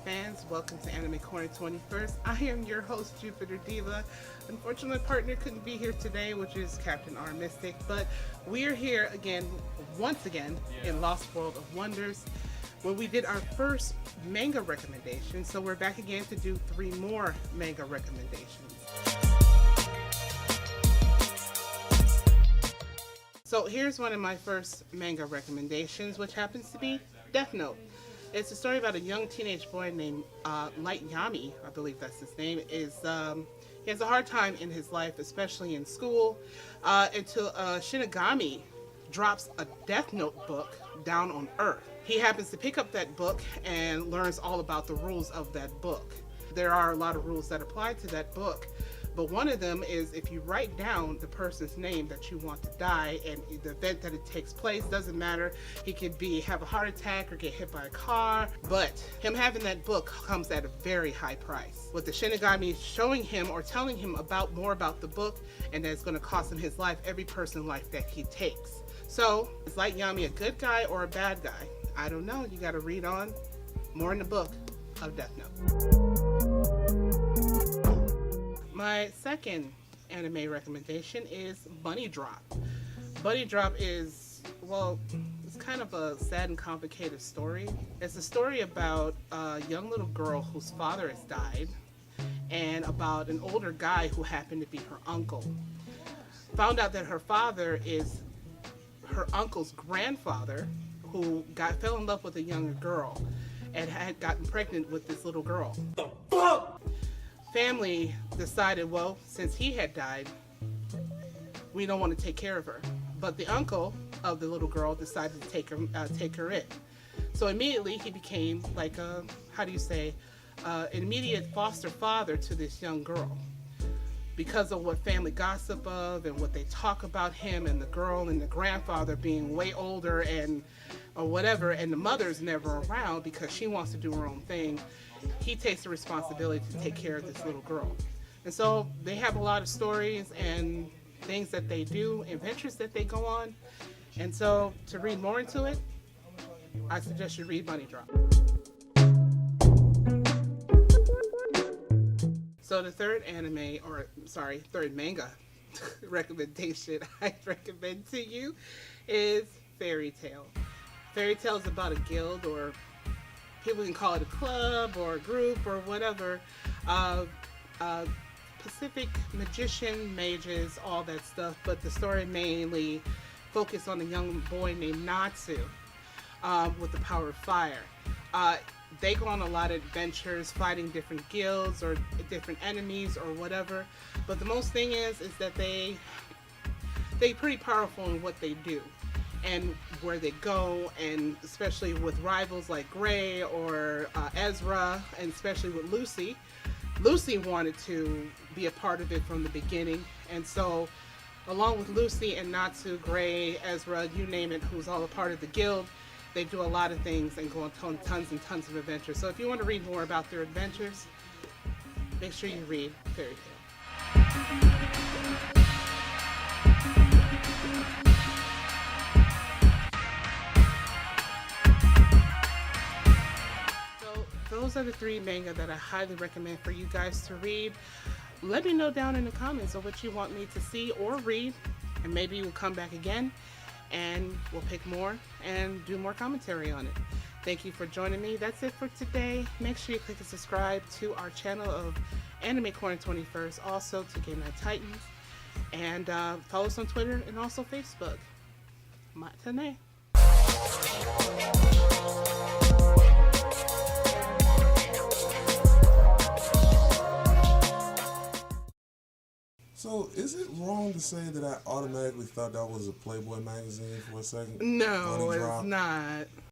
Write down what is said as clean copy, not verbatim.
fans. Welcome to Anime Corner 21st. I am your host, Jupiter Diva. Unfortunately, my partner couldn't be here today, which is Captain R Mystic, but we're here again, once again, in Lost World of Wonders, where we did our first manga recommendation. So we're back again to do 3 more manga recommendations. So here's one of my first manga recommendations, which happens to be Death Note. It's a story about a young teenage boy named Light Yami, I believe that's his name. He has a hard time in his life, especially in school, until Shinigami drops a Death Note book down on Earth. He happens to pick up that book and learns all about the rules of that book. There are a lot of rules that apply to that book, but one of them is if you write down the person's name that you want to die, and the event that it takes place doesn't matter. He could have a heart attack or get hit by a car, but him having that book comes at a very high price. With the Shinigami showing him or telling him more about the book, and that it's going to cost him his life, every person's life that he takes. So is Light Yami a good guy or a bad guy? I don't know. You got to read on more in the book of Death Note. My second anime recommendation is Bunny Drop. Bunny Drop is, well, it's kind of a sad and complicated story. It's a story about a young little girl whose father has died, and about an older guy who happened to be her uncle. Found out that her father is her uncle's grandfather, who fell in love with a younger girl and had gotten pregnant with this little girl. The fuck? Family decided, well, since he had died, we don't want to take care of her. But the uncle of the little girl decided to take her in. So immediately he became like an immediate foster father to this young girl. Because of what family gossip of and what they talk about him and the girl and the grandfather being way older or whatever, and the mother's never around because she wants to do her own thing, he takes the responsibility to take care of this little girl. And so they have a lot of stories and things that they do, adventures that they go on. And so to read more into it, I suggest you read Bunny Drop. So the third manga recommendation I recommend to you is Fairy Tail. Fairy Tail is about a guild, or people can call it a club or a group or whatever, of Pacific magician, mages, all that stuff, but the story mainly focused on a young boy named Natsu with the power of fire. They go on a lot of adventures fighting different guilds or different enemies or whatever, but the most thing is that they pretty powerful in what they do and where they go, and especially with rivals like Gray or Ezra, and especially with Lucy. Lucy wanted to be a part of it from the beginning, and so along with Lucy and Natsu, Gray, Ezra, you name it, who's all a part of the guild, they do a lot of things and go on tons and tons of adventures. So if you want to read more about their adventures, make sure you read Fairy Tail. So those are the 3 manga that I highly recommend for you guys to read. Let me know down in the comments of what you want me to see or read, and maybe we'll come back again and we'll pick more and do more commentary on it. Thank you for joining me. That's it for today. Make sure you click and subscribe to our channel of Anime Corner 21st, also to Game Night Titans, and follow us on Twitter and also Facebook. Matane. So, is it wrong to say that I automatically thought that was a Playboy magazine for a second? No, it's not.